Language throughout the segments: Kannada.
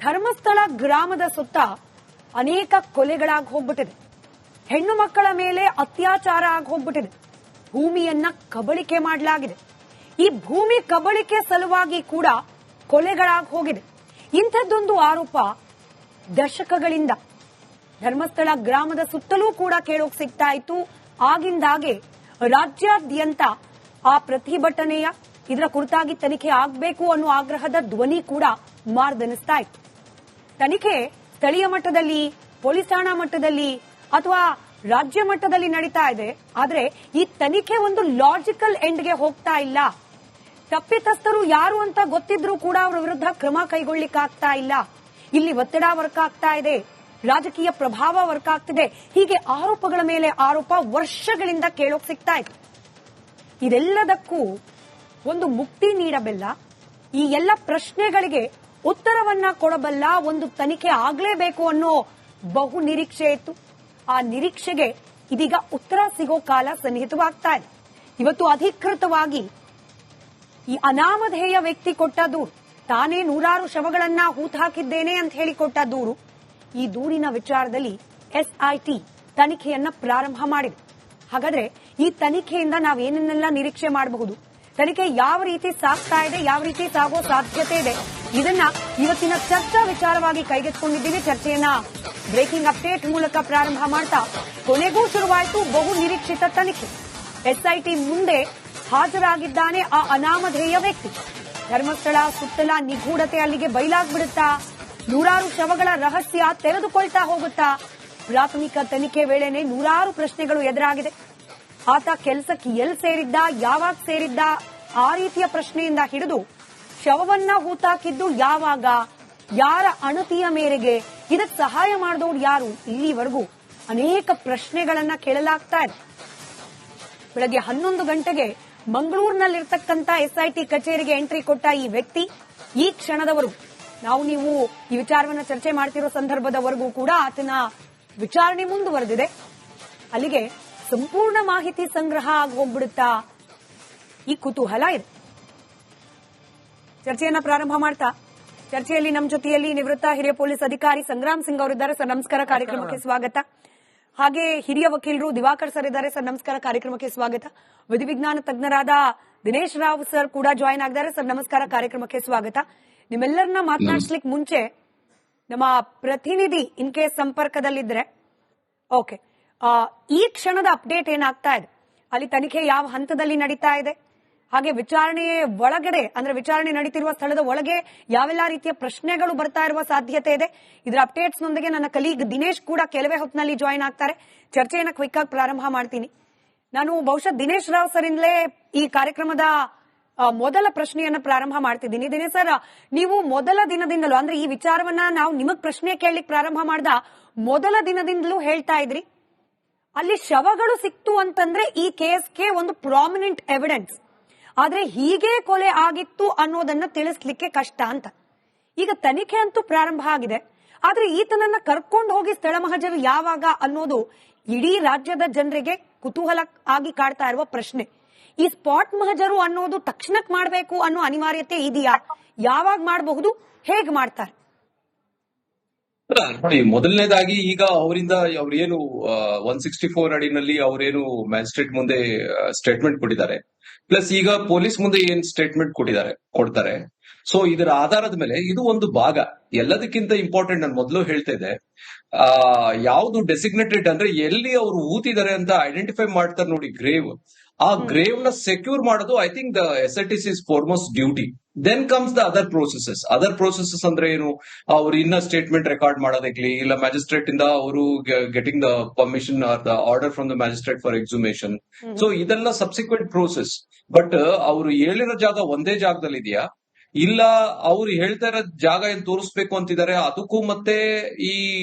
ಧರ್ಮಸ್ಥಳ ಗ್ರಾಮದ ಸುತ್ತ ಅನೇಕ ಕೊಲೆಗಳಾಗಿ ಹೋಗ್ಬಿಟ್ಟಿದೆ. ಹೆಣ್ಣು ಮಕ್ಕಳ ಮೇಲೆ ಅತ್ಯಾಚಾರ ಆಗಿ ಹೋಗ್ಬಿಟ್ಟಿದೆ. ಭೂಮಿಯನ್ನ ಕಬಳಿಕೆ ಮಾಡಲಾಗಿದೆ. ಈ ಭೂಮಿ ಕಬಳಿಕೆ ಸಲುವಾಗಿ ಕೂಡ ಕೊಲೆಗಳಾಗಿ ಹೋಗಿದೆ. ಇಂಥದ್ದೊಂದು ಆರೋಪ ದಶಕಗಳಿಂದ ಧರ್ಮಸ್ಥಳ ಗ್ರಾಮದ ಸುತ್ತಲೂ ಕೂಡ ಕೇಳೋಕ್ ಸಿಗ್ತಾ ಇತ್ತು. ಆಗಿಂದಾಗೆ ರಾಜ್ಯಾದ್ಯಂತ ಆ ಪ್ರತಿಭಟನೆಯ ಇದರ ಕುರಿತಾಗಿ ತನಿಖೆ ಆಗಬೇಕು ಅನ್ನೋ ಆಗ್ರಹದ ಧ್ವನಿ ಕೂಡ ಮಾರ್ದನಿಸ್ತಾ ಇತ್ತು. ತನಿಖೆ ಸ್ಥಳೀಯ ಮಟ್ಟದಲ್ಲಿ, ಪೊಲೀಸ್ ಠಾಣಾ ಮಟ್ಟದಲ್ಲಿ ಅಥವಾ ರಾಜ್ಯ ಮಟ್ಟದಲ್ಲಿ ನಡೀತಾ ಇದೆ. ಆದ್ರೆ ಈ ತನಿಖೆ ಒಂದು ಲಾಜಿಕಲ್ ಎಂಡ್ಗೆ ಹೋಗ್ತಾ ಇಲ್ಲ. ತಪ್ಪಿತಸ್ಥರು ಯಾರು ಅಂತ ಗೊತ್ತಿದ್ರೂ ಕೂಡ ಅವರ ವಿರುದ್ಧ ಕ್ರಮ ಕೈಗೊಳ್ಳಿಕ್ಕಾಗ್ತಾ ಇಲ್ಲ. ಇಲ್ಲಿ ಒತ್ತಡ ವರ್ಕ್ ಆಗ್ತಾ ಇದೆ, ರಾಜಕೀಯ ಪ್ರಭಾವ ವರ್ಕ್ ಆಗ್ತಿದೆ. ಹೀಗೆ ಆರೋಪಗಳ ಮೇಲೆ ಆರೋಪ ವರ್ಷಗಳಿಂದ ಕೇಳೋಕ್ ಸಿಗ್ತಾ ಇದೆ. ಇದೆಲ್ಲದಕ್ಕೂ ಒಂದು ಮುಕ್ತಿ ನೀಡಬಲ್ಲ, ಈ ಎಲ್ಲ ಪ್ರಶ್ನೆಗಳಿಗೆ ಉತ್ತರವನ್ನ ಕೊಡಬಲ್ಲ ಒಂದು ತನಿಖೆ ಆಗ್ಲೇಬೇಕು ಅನ್ನೋ ಬಹು ನಿರೀಕ್ಷೆ ಇತ್ತು. ಆ ನಿರೀಕ್ಷೆಗೆ ಇದೀಗ ಉತ್ತರ ಸಿಗೋ ಕಾಲ ಸನ್ನಿಹಿತವಾಗ್ತಾ ಇದೆ. ಇವತ್ತು ಅಧಿಕೃತವಾಗಿ ಈ ಅನಾಮಧೇಯ ವ್ಯಕ್ತಿ ಕೊಟ್ಟ ದೂರು, ತಾನೇ ನೂರಾರು ಶವಗಳನ್ನ ಹೂತಾಕಿದ್ದೇನೆ ಅಂತ ಹೇಳಿ ಕೊಟ್ಟ ದೂರು, ಈ ದೂರಿನ ವಿಚಾರದಲ್ಲಿ ಎಸ್ಐಟಿ ತನಿಖೆಯನ್ನ ಪ್ರಾರಂಭ ಮಾಡಿದೆ. ಹಾಗಾದ್ರೆ ಈ ತನಿಖೆಯಿಂದ ನಾವೇನನ್ನೆಲ್ಲ ನಿರೀಕ್ಷೆ ಮಾಡಬಹುದು, ತನಿಖೆ ಯಾವ ರೀತಿ ಸಾಗ್ತಾ ಇದೆ, ಯಾವ ರೀತಿ ಸಾಗೋ ಸಾಧ್ಯತೆ ಇದೆ, ಇದನ್ನ ಇವತ್ತಿನ ಚರ್ಚಾ ವಿಚಾರವಾಗಿ ಕೈಗೆತ್ತಿಕೊಂಡಿದ್ದೀವಿ. ಚರ್ಚೆಯನ್ನ ಬ್ರೇಕಿಂಗ್ ಅಪ್ಡೇಟ್ ಮೂಲಕ ಪ್ರಾರಂಭ ಮಾಡ್ತಾ ಕೊನೆಗೂ ಶುರುವಾಯಿತು ಬಹು ನಿರೀಕ್ಷಿತ ತನಿಖೆ. ಎಸ್ಐಟಿ ಮುಂದೆ ಹಾಜರಾಗಿದ್ದಾನೆ ಆ ಅನಾಮಧೇಯ ವ್ಯಕ್ತಿ. ಧರ್ಮಸ್ಥಳ ಸುತ್ತಲ ನಿಗೂಢತೆ ಅಲ್ಲಿಗೆ ಬಯಲಾಗ್ಬಿಡುತ್ತಾ? ನೂರಾರು ಶವಗಳ ರಹಸ್ಯ ತೆರೆದುಕೊಳ್ತಾ ಹೋಗುತ್ತಾ? ಪ್ರಾಥಮಿಕ ತನಿಖೆ ವೇಳೆನೆ ನೂರಾರು ಪ್ರಶ್ನೆಗಳು ಎದುರಾಗಿದೆ. ಆತ ಕೆಲಸಕ್ಕೆ ಎಲ್ಲಿ ಸೇರಿದ್ದ, ಯಾವಾಗ ಸೇರಿದ್ದ, ಆ ರೀತಿಯ ಪ್ರಶ್ನೆಯಿಂದ ಹಿಡಿದು ಶವವನ್ನ ಹೂತಾಕಿದ್ದು ಯಾವಾಗ, ಯಾರ ಅಣತಿಯ ಮೇರೆಗೆ, ಇದಕ್ಕೆ ಸಹಾಯ ಮಾಡಿದವರು ಯಾರು, ಇಲ್ಲಿವರೆಗೂ ಅನೇಕ ಪ್ರಶ್ನೆಗಳನ್ನ ಕೇಳಲಾಗ್ತಾ ಇದೆ. ಬೆಳಗ್ಗೆ 11 ಗಂಟೆಗೆ ಮಂಗಳೂರಿನಲ್ಲಿರ್ತಕ್ಕಂಥ ಎಸ್ಐಟಿ ಕಚೇರಿಗೆ ಎಂಟ್ರಿ ಕೊಟ್ಟ ಈ ವ್ಯಕ್ತಿ ಈ ಕ್ಷಣದವರೆಗೂ, ನೀವು ಈ ವಿಚಾರವನ್ನ ಚರ್ಚೆ ಮಾಡ್ತಿರೋ ಸಂದರ್ಭದವರೆಗೂ ಕೂಡ ಆತನ ವಿಚಾರಣೆ ಮುಂದುವರೆದಿದೆ. ಅಲ್ಲಿಗೆ ಸಂಪೂರ್ಣ ಮಾಹಿತಿ ಸಂಗ್ರಹ ಆಗಿ ಹೋಗ್ಬಿಡುತ್ತಾ, ಈ ಕುತೂಹಲ ಇದೆ. ಚರ್ಚೆಯನ್ನ ಪ್ರಾರಂಭ ಮಾಡ್ತಾ ಚರ್ಚೆಯಲ್ಲಿ ನಮ್ಮ ಜೊತೆಯಲ್ಲಿ ನಿವೃತ್ತ ಹಿರಿಯ ಪೊಲೀಸ್ ಅಧಿಕಾರಿ ಸಂಗ್ರಾಮ್ ಸಿಂಗ್ ಅವರಿದ್ದಾರೆ. ಸರ್ ನಮಸ್ಕಾರ, ಕಾರ್ಯಕ್ರಮಕ್ಕೆ ಸ್ವಾಗತ. ಹಾಗೆ ಹಿರಿಯ ವಕೀಲರು ದಿವಾಕರ್ ಸರ್ ಇದ್ದಾರೆ. ಸರ್ ನಮಸ್ಕಾರ, ಕಾರ್ಯಕ್ರಮಕ್ಕೆ ಸ್ವಾಗತ. ವಿಧಿವಿಜ್ಞಾನ ತಜ್ಞರಾದ ದಿನೇಶ್ ರಾವ್ ಸರ್ ಕೂಡ ಜಾಯಿನ್ ಆಗಿದ್ದಾರೆ. ಸರ್ ನಮಸ್ಕಾರ, ಕಾರ್ಯಕ್ರಮಕ್ಕೆ ಸ್ವಾಗತ. ನಿಮ್ಮೆಲ್ಲರನ್ನ ಮಾತನಾಡಿಸ್ಲಿಕ್ಕೆ ಮುಂಚೆ ನಮ್ಮ ಪ್ರತಿನಿಧಿ ಇನ್ ಕೇಸ್ ಸಂಪರ್ಕದಲ್ಲಿದ್ರೆ, ಓಕೆ, ಈ ಕ್ಷಣದ ಅಪ್ಡೇಟ್ ಏನಾಗ್ತಾ ಇದೆ, ಅಲ್ಲಿ ತನಿಖೆ ಯಾವ ಹಂತದಲ್ಲಿ ನಡೀತಾ ಇದೆ, ಹಾಗೆ ವಿಚಾರಣೆ ಒಳಗಡೆ ಅಂದ್ರೆ ವಿಚಾರಣೆ ನಡೀತಿರುವ ಸ್ಥಳದ ಒಳಗೆ ಯಾವೆಲ್ಲ ರೀತಿಯ ಪ್ರಶ್ನೆಗಳು ಬರ್ತಾ ಇರುವ ಸಾಧ್ಯತೆ ಇದೆ, ಇದರ ಅಪ್ಡೇಟ್ಸ್ ನೊಂದಿಗೆ ನನ್ನ ಕಲೀಗ್ ದಿನೇಶ್ ಕೂಡ ಕೆಲವೇ ಹೊತ್ತಿನಲ್ಲಿ ಜಾಯಿನ್ ಆಗ್ತಾರೆ. ಚರ್ಚೆಯನ್ನ ಕ್ವಿಕ್ ಆಗಿ ಪ್ರಾರಂಭ ಮಾಡ್ತೀನಿ. ನಾನು ಬಹುಶಃ ದಿನೇಶ್ ರಾವ್ ಸರ್ ಇಂದಲೇ ಈ ಕಾರ್ಯಕ್ರಮದ ಮೊದಲ ಪ್ರಶ್ನೆಯನ್ನ ಪ್ರಾರಂಭ ಮಾಡ್ತಿದ್ದೀನಿ. ದಿನೇಶ್ ಸರ್, ನೀವು ಮೊದಲ ದಿನದಿಂದಲೂ ಅಂದ್ರೆ ಈ ವಿಚಾರವನ್ನ ನಾವು ನಿಮಗ್ ಪ್ರಶ್ನೆ ಕೇಳಲಿಕ್ಕೆ ಪ್ರಾರಂಭ ಮಾಡ್ದ ಮೊದಲ ದಿನದಿಂದಲೂ ಹೇಳ್ತಾ ಇದ್ರಿ, ಅಲ್ಲಿ ಶವಗಳು ಸಿಕ್ತು ಅಂತಂದ್ರೆ ಈ ಕೇಸ್ಗೆ ಒಂದು ಪ್ರಾಮಿನೆಂಟ್ ಎವಿಡೆನ್ಸ್, ಆದ್ರೆ ಹೀಗೆ ಕೊಲೆ ಆಗಿತ್ತು ಅನ್ನೋದನ್ನ ತಿಳಿಸ್ಲಿಕ್ಕೆ ಕಷ್ಟ ಅಂತ. ಈಗ ತನಿಖೆ ಅಂತೂ ಪ್ರಾರಂಭ ಆಗಿದೆ, ಆದ್ರೆ ಈತನನ್ನ ಕರ್ಕೊಂಡು ಹೋಗಿ ಸ್ಥಳ ಮಹಜರು ಯಾವಾಗ ಅನ್ನೋದು ಇಡೀ ರಾಜ್ಯದ ಜನರಿಗೆ ಕುತೂಹಲ ಆಗಿ ಕಾಡ್ತಾ ಇರುವ ಪ್ರಶ್ನೆ. ಈ ಸ್ಪಾಟ್ ಮಹಜರು ಅನ್ನೋದು ತಕ್ಷಣಕ್ಕೆ ಮಾಡಬೇಕು ಅನ್ನೋ ಅನಿವಾರ್ಯತೆ ಇದೆಯಾ? ಯಾವಾಗ ಮಾಡಬಹುದು, ಹೇಗ್ ಮಾಡ್ತಾರೆ? ನೋಡಿ, ಮೊದಲನೇದಾಗಿ ಈಗ ಅವರಿಂದ ಅವ್ರೇನು 164 ಅಡಿನಲ್ಲಿ ಅವರೇನು ಮ್ಯಾಜಿಸ್ಟ್ರೇಟ್ ಮುಂದೆ ಸ್ಟೇಟ್ಮೆಂಟ್ ಕೊಟ್ಟಿದ್ದಾರೆ, ಪ್ಲಸ್ ಈಗ ಪೊಲೀಸ್ ಮುಂದೆ ಏನ್ ಸ್ಟೇಟ್ಮೆಂಟ್ ಕೊಡ್ತಾರೆ. ಸೊ ಇದರ ಆಧಾರದ ಮೇಲೆ ಇದು ಒಂದು ಭಾಗ. ಎಲ್ಲದಕ್ಕಿಂತ ಇಂಪಾರ್ಟೆಂಟ್, ನಾನು ಮೊದಲು ಹೇಳ್ತಾ ಇದ್ದೆ, ಯಾವ್ದು ಡೆಸಿಗ್ನೇಟೆಡ್ ಅಂದ್ರೆ ಎಲ್ಲಿ ಅವರು ಊತಿದ್ದಾರೆ ಅಂತ ಐಡೆಂಟಿಫೈ ಮಾಡ್ತಾರೆ ನೋಡಿ, ಗ್ರೇವ್. ಆ ಗ್ರೇವ್ ನ ಸೆಕ್ಯೂರ್ ಮಾಡೋದು I think the SIT's is foremost duty. Then comes the other processes ಅಂದ್ರೆ ಏನು, ಅವ್ರು ಇನ್ನ ಸ್ಟೇಟ್ಮೆಂಟ್ ರೆಕಾರ್ಡ್ ಮಾಡೋದಾಗ್ಲಿ, ಇಲ್ಲ ಮ್ಯಾಜಿಸ್ಟ್ರೇಟ್ ಇಂದ ಅವರು getting the permission are the order from the magistrate for exhumation. So ಇದೆಲ್ಲ ಸಬ್ಸಿಕ್ವೆಂಟ್ ಪ್ರೋಸೆಸ್. ಬಟ್ ಅವರು ಹೇಳಿರೋ ಜಾಗ ಒಂದೇ ಜಾಗದಲ್ಲಿ ಇದೆಯಾ, ಇಲ್ಲ ಅವ್ರು ಹೇಳ್ತಾ ಇರೋ ಜಾಗ ಏನ್ ತೋರಿಸ್ಬೇಕು ಅಂತಿದ್ದಾರೆ, ಅದಕ್ಕೂ ಮತ್ತೆ ಈ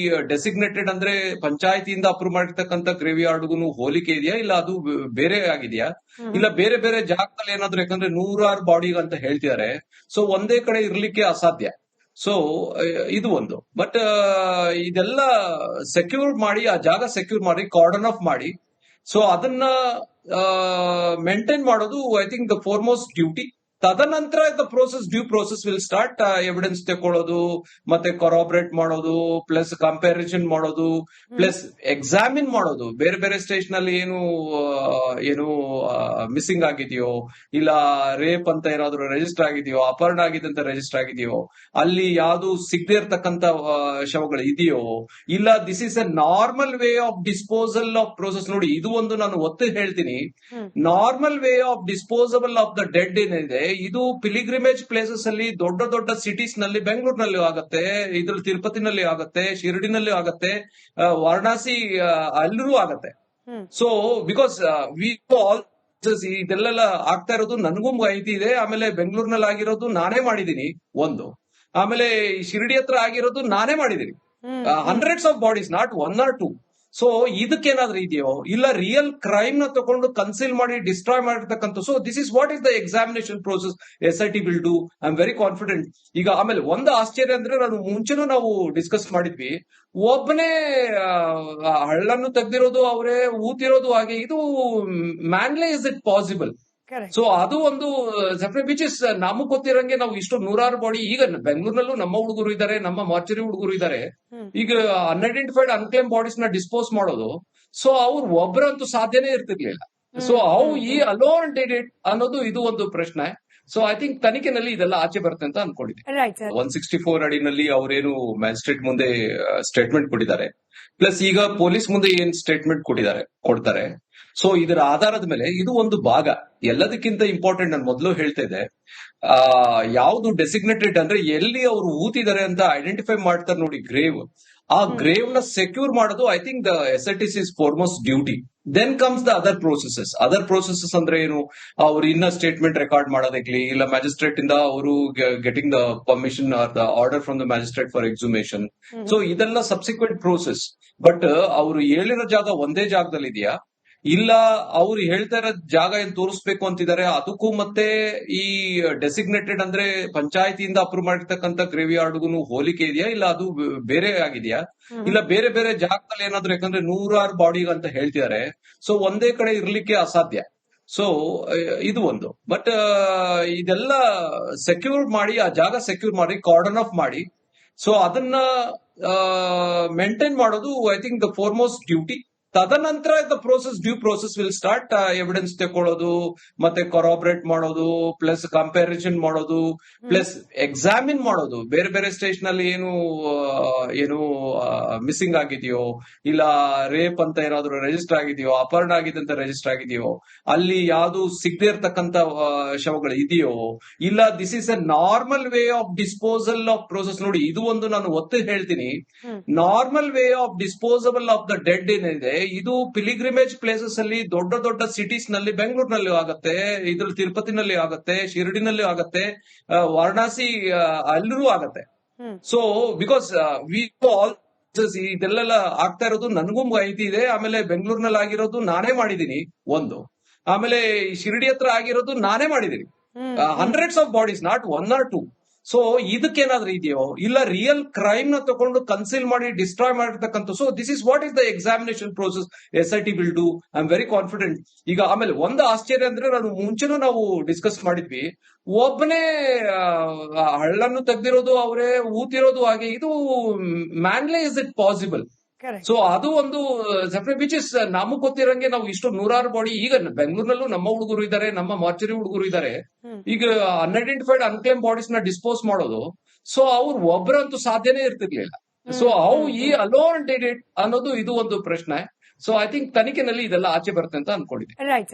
ಡೆಸಿಗ್ನೇಟೆಡ್ ಅಂದ್ರೆ ಪಂಚಾಯತಿಯಿಂದ ಅಪ್ರೂವ್ ಮಾಡಿರ್ತಕ್ಕಂಥ ಗ್ರೇವ್ ಯಾರ್ಡ್ಗೂ ಹೋಲಿಕೆ ಇದೆಯಾ, ಇಲ್ಲ ಅದು ಬೇರೆ ಆಗಿದೆಯಾ, ಇಲ್ಲ ಬೇರೆ ಬೇರೆ ಜಾಗದಲ್ಲಿ ಏನಾದ್ರು, ಯಾಕಂದ್ರೆ 100 ಬಾಡಿ ಅಂತ ಹೇಳ್ತಿದ್ದಾರೆ. ಸೊ ಒಂದೇ ಕಡೆ ಇರ್ಲಿಕ್ಕೆ ಅಸಾಧ್ಯ. ಸೊ ಇದು ಒಂದು. ಬಟ್ ಇದೆಲ್ಲ ಸೆಕ್ಯೂರ್ ಮಾಡಿ, ಆ ಜಾಗ ಸೆಕ್ಯೂರ್ ಮಾಡಿ, ಕಾರ್ಡನ್ ಆಫ್ ಮಾಡಿ, ಸೊ ಅದನ್ನ ಮೇಂಟೈನ್ ಮಾಡೋದು I think the foremost duty ತದನಂತರ the process due process will start. Evidence ತಕೊಳ್ಳೋದು, ಮತ್ತೆ ಕೊರಾಬರೇಟ್ ಮಾಡೋದು, ಪ್ಲಸ್ ಕಂಪ್ಯಾರಿಸನ್ ಮಾಡೋದು, ಪ್ಲಸ್ ಎಕ್ಸಾಮಿನ್ ಮಾಡೋದು. ಬೇರೆ ಬೇರೆ ಸ್ಟೇಷನ್ ಅಲ್ಲಿ ಏನು ಮಿಸ್ಸಿಂಗ್ ಆಗಿದೆಯೋ, ಇಲ್ಲ ರೇಪ್ ಅಂತ ಏನಾದ್ರು ರಿಜಿಸ್ಟರ್ ಆಗಿದೆಯೋ, ಅಪಹರಣ ಆಗಿದೆ ಅಂತ ರಿಜಿಸ್ಟರ್ ಆಗಿದೆಯೋ, ಅಲ್ಲಿ ಯಾವ್ದು ಸಿಗದೆ ಇರ್ತಕ್ಕಂತ ಶವಗಳು ಇದೆಯೋ, ಇಲ್ಲ this is A normal way of disposal of process. ನೋಡಿ, ಇದು ಒಂದು ನಾನು ಒತ್ತಿ ಹೇಳ್ತೀನಿ, normal way of disposable of the dead ಏನಿದೆ, ಇದು ಪಿಲಿಗ್ರಿಮೇಜ್ ಪ್ಲೇಸಸ್ ಅಲ್ಲಿ ದೊಡ್ಡ ದೊಡ್ಡ ಸಿಟೀಸ್ ನಲ್ಲಿ, ಬೆಂಗಳೂರಿನಲ್ಲಿ ಆಗುತ್ತೆ, ಇದ್ರಲ್ಲಿ ತಿರುಪತಿನಲ್ಲಿ ಆಗುತ್ತೆ, ಶಿರಡಿನಲ್ಲಿ ಆಗುತ್ತೆ, ವಾರಣಾಸಿ ಅಲ್ಲೂ ಆಗುತ್ತೆ. ಸೊ ಬಿಕಾಸ್ ವಿ ಆಲ್ ಇದೆಲ್ಲ ಆಗ್ತಾ ಇರೋದು ನನಗೂ ಮಾಹಿತಿ ಇದೆ. ಆಮೇಲೆ ಬೆಂಗಳೂರಿನಲ್ಲಿ ಆಗಿರೋದು ನಾನೇ ಮಾಡಿದೀನಿ ಒಂದು, ಆಮೇಲೆ ಶಿರಡಿ ಹತ್ರ ಆಗಿರೋದು ನಾನೇ ಮಾಡಿದೀನಿ. Hundreds of bodies, not one or two. So ಇದಕ್ಕೇನಾದ್ರೂ ಇದೆಯೋ, ಇಲ್ಲ ರಿಯಲ್ ಕ್ರೈಮ್ ನ ತಗೊಂಡು ಕನ್ಸಿಲ್ ಮಾಡಿ ಡಿಸ್ಟ್ರಾಯ್ ಮಾಡಿರ್ತಕ್ಕಂಥ. So this is what is the examination process SIT will do. I am very confident. ಈಗ ಆಮೇಲೆ ಒಂದು ಆಶ್ಚರ್ಯ ಅಂದ್ರೆ, ನಾನು ಮುಂಚೆನೂ ನಾವು ಡಿಸ್ಕಸ್ ಮಾಡಿದ್ವಿ, ಒಬ್ಬನೇ ಹಳ್ಳನ್ನು ತೆಗ್ದಿರೋದು ಅವರೇ, ಊತಿರೋದು ಹಾಗೆ, ಇದು ಮ್ಯಾನ್ಲೆ ಇಸ್ ಇಟ್ ಪಾಸಿಬಲ್? ಸೊ ಅದು ಒಂದು ವಿಚ್ ಇಸ್ ನಮಗ್ ಗೊತ್ತಿರಂಗೆ ನಾವು ಇಷ್ಟು ನೂರಾರು ಬಾಡಿ, ಈಗ ಬೆಂಗಳೂರಿನಲ್ಲೂ ನಮ್ಮ ಹುಡುಗರು ಇದ್ದಾರೆ, ನಮ್ಮ ಮಾರ್ಚರಿ ಹುಡುಗರು ಇದ್ದಾರೆ. ಈಗ ಅನ್ಐಡೆಂಟಿಫೈಡ್ ಅನ್ಕ್ಲೇಮ್ ಬಾಡೀಸ್ ನ ಡಿಸ್ಪೋಸ್ ಮಾಡೋದು, ಸೊ ಅವ್ರು ಒಬ್ಬರಂತೂ ಸಾಧ್ಯನೇ ಇರ್ತಿರ್ಲಿಲ್ಲ. ಸೊ ಹೌ ಈ ಅಲೋನ್ ಡಿಡ್ ಇಟ್ ಅನ್ನೋದು ಇದು ಒಂದು ಪ್ರಶ್ನೆ. ಸೊ ಐ ಥಿಂಕ್ ತನಿಖೆನಲ್ಲಿ ಇದೆಲ್ಲ ಆಚೆ ಬರುತ್ತೆ ಅಂತ ಅನ್ಕೊಂಡಿದ್ದೀನಿ. 164 ಅಡಿನಲ್ಲಿ ಅವರೇನು ಮ್ಯಾಜಿಸ್ಟ್ರೇಟ್ ಮುಂದೆ ಸ್ಟೇಟ್ಮೆಂಟ್ ಕೊಟ್ಟಿದ್ದಾರೆ, ಪ್ಲಸ್ ಈಗ ಪೊಲೀಸ್ ಮುಂದೆ ಏನ್ ಸ್ಟೇಟ್ಮೆಂಟ್ ಕೊಡ್ತಾರೆ. ಸೊ ಇದರ ಆಧಾರದ ಮೇಲೆ ಇದು ಒಂದು ಭಾಗ. ಎಲ್ಲದಕ್ಕಿಂತ ಇಂಪಾರ್ಟೆಂಟ್, ನಾನು ಮೊದಲು ಹೇಳ್ತಾ ಇದ್ದೆ, ಯಾವ್ದು ಡೆಸಿಗ್ನೇಟೆಡ್ ಅಂದ್ರೆ ಎಲ್ಲಿ ಅವರು ಊತಿದ್ದಾರೆ ಅಂತ ಐಡೆಂಟಿಫೈ ಮಾಡ್ತಾರೆ ನೋಡಿ, ಗ್ರೇವ್. ಆ ಗ್ರೇವ್ ನ ಸೆಕ್ಯೂರ್ ಮಾಡೋದು I think the SIT's is foremost duty. Then comes the other processes ಅಂದ್ರೆ ಏನು, ಅವ್ರು ಇನ್ನ ಸ್ಟೇಟ್ಮೆಂಟ್ ರೆಕಾರ್ಡ್ ಮಾಡೋದಾಗ್ಲಿ, ಇಲ್ಲ ಮ್ಯಾಜಿಸ್ಟ್ರೇಟ್ ಇಂದ ಅವರು getting the permission are the order from the magistrate for exhumation. So ಇದೆಲ್ಲ ಸಬ್ಸಿಕ್ವೆಂಟ್ ಪ್ರೋಸೆಸ್. ಬಟ್ ಅವರು ಹೇಳಿರೋ ಜಾಗ ಒಂದೇ ಜಾಗದಲ್ಲಿ ಇದೆಯಾ, ಇಲ್ಲ ಅವ್ರು ಹೇಳ್ತಾ ಇರೋ ಜಾಗ ಏನ್ ತೋರಿಸ್ಬೇಕು ಅಂತಿದ್ದಾರೆ, ಅದಕ್ಕೂ ಮತ್ತೆ ಈ ಡೆಸಿಗ್ನೇಟೆಡ್ ಅಂದ್ರೆ ಪಂಚಾಯತಿಯಿಂದ ಅಪ್ರೂವ್ ಮಾಡಿರ್ತಕ್ಕಂಥ ಗ್ರೇವ್ ಯಾರ್ಡ್ಗೂ ಹೋಲಿಕೆ ಇದೆಯಾ, ಇಲ್ಲ ಅದು ಬೇರೆ ಆಗಿದೆಯಾ, ಇಲ್ಲ ಬೇರೆ ಬೇರೆ ಜಾಗದಲ್ಲಿ ಏನಾದ್ರು, ಯಾಕಂದ್ರೆ 100 ಬಾಡಿ ಅಂತ ಹೇಳ್ತಿದ್ದಾರೆ. ಸೊ ಒಂದೇ ಕಡೆ ಇರ್ಲಿಕ್ಕೆ ಅಸಾಧ್ಯ. ಸೊ ಇದು ಒಂದು. ಬಟ್ ಇದೆಲ್ಲ ಸೆಕ್ಯೂರ್ ಮಾಡಿ, ಆ ಜಾಗ ಸೆಕ್ಯೂರ್ ಮಾಡಿ, ಕಾರ್ಡನ್ ಆಫ್ ಮಾಡಿ, ಸೊ ಅದನ್ನ ಮೇಂಟೈನ್ ಮಾಡೋದು I think the foremost duty. ತದನಂತರ the due process will start. Evidence ತಕೊಳ್ಳೋದು, ಮತ್ತೆ ಕೊರಾಬರೇಟ್ ಮಾಡೋದು, ಪ್ಲಸ್ ಕಂಪ್ಯಾರಿಸನ್ ಮಾಡೋದು, ಪ್ಲಸ್ ಎಕ್ಸಾಮಿನ್ ಮಾಡೋದು. ಬೇರೆ ಬೇರೆ ಸ್ಟೇಷನ್ ಅಲ್ಲಿ ಏನು ಮಿಸ್ಸಿಂಗ್ ಆಗಿದೆಯೋ, ಇಲ್ಲ ರೇಪ್ ಅಂತ ಏನಾದ್ರು ರಿಜಿಸ್ಟರ್ ಆಗಿದೆಯೋ, ಅಪಹರಣ ಆಗಿದೆ ಅಂತ ರಿಜಿಸ್ಟರ್ ಆಗಿದೆಯೋ, ಅಲ್ಲಿ ಯಾವ್ದು ಸಿಗದೆ ಇರ್ತಕ್ಕಂಥ ಶವಗಳು ಇದೆಯೋ, ಇಲ್ಲ this is A normal way of disposal of process. ನೋಡಿ, ಇದು ಒಂದು ನಾನು ಒತ್ತಿ ಹೇಳ್ತೀನಿ, normal way of disposable of the dead ಏನಿದೆ, ಇದು ಪಿಲಿಗ್ರಿಮೇಜ್ ಪ್ಲೇಸಸ್ ಅಲ್ಲಿ ದೊಡ್ಡ ದೊಡ್ಡ ಸಿಟೀಸ್ ನಲ್ಲಿ, ಬೆಂಗಳೂರಿನಲ್ಲಿ ಆಗುತ್ತೆ, ಇದ್ರಲ್ಲಿ ತಿರುಪತಿನಲ್ಲಿ ಆಗುತ್ತೆ, ಶಿರಡಿನಲ್ಲಿ ಆಗುತ್ತೆ, ವಾರಣಾಸಿ ಅಲ್ಲೂ ಆಗುತ್ತೆ. ಸೊ ಬಿಕಾಸ್ ವಿ ಆಲ್ ಇದೆಲ್ಲ ಆಗ್ತಾ ಇರೋದು ನನಗೂ ಮಾಹಿತಿ ಇದೆ. ಆಮೇಲೆ ಬೆಂಗಳೂರಿನಲ್ಲಿ ಆಗಿರೋದು ನಾನೇ ಮಾಡಿದೀನಿ ಒಂದು, ಆಮೇಲೆ ಶಿರಡಿ ಹತ್ರ ಆಗಿರೋದು ನಾನೇ ಮಾಡಿದೀನಿ. Hundreds of bodies, not one or two. So ಇದಕ್ಕೇನಾದ್ರೂ ಇದೆಯೋ, ಇಲ್ಲ ರಿಯಲ್ ಕ್ರೈಮ್ ನ ತಗೊಂಡು ಕನ್ಸಿಲ್ ಮಾಡಿ ಡಿಸ್ಟ್ರಾಯ್ ಮಾಡಿರ್ತಕ್ಕಂಥ. So this is what is the examination process SIT will do. I am very confident. ಈಗ ಆಮೇಲೆ ಒಂದು ಆಶ್ಚರ್ಯ ಅಂದ್ರೆ, ನಾನು ಮುಂಚೆನೂ ನಾವು ಡಿಸ್ಕಸ್ ಮಾಡಿದ್ವಿ, ಒಬ್ಬನೇ ಹಳ್ಳನ್ನು ತೆಗ್ದಿರೋದು ಅವರೇ, ಊತಿರೋದು ಹಾಗೆ, ಇದು ಮ್ಯಾನ್ಲೆ ಇಸ್ ಇಟ್ ಪಾಸಿಬಲ್? ಸೊ ಅದು ಒಂದು ವಿಚ್ ಇಸ್ ನಮಗ್ ಗೊತ್ತಿರಂಗೆ ನಾವು ಇಷ್ಟು ನೂರಾರು ಬಾಡಿ, ಈಗ ಬೆಂಗಳೂರಿನಲ್ಲೂ ನಮ್ಮ ಹುಡುಗರು ಇದ್ದಾರೆ, ನಮ್ಮ ಮಾರ್ಚರಿ ಹುಡುಗರು ಇದ್ದಾರೆ. ಈಗ ಅನ್ಐಡೆಂಟಿಫೈಡ್ ಅನ್ಕ್ಲೇಮ್ ಬಾಡೀಸ್ ನ ಡಿಸ್ಪೋಸ್ ಮಾಡೋದು, ಸೊ ಅವ್ರು ಒಬ್ಬರಂತೂ ಸಾಧ್ಯನೇ ಇರ್ತಿರ್ಲಿಲ್ಲ. ಸೊ ಹೌ ಈ ಅಲೋನ್ ಡಿಡ್ ಇಟ್ ಅನ್ನೋದು ಇದು ಒಂದು ಪ್ರಶ್ನೆ. ಸೊ ಐ ಥಿಂಕ್ ತನಿಖೆನಲ್ಲಿ ಇದೆಲ್ಲ ಆಚೆ ಬರುತ್ತೆ ಅಂತ ಅನ್ಕೊಂಡಿದ್ದೀನಿ.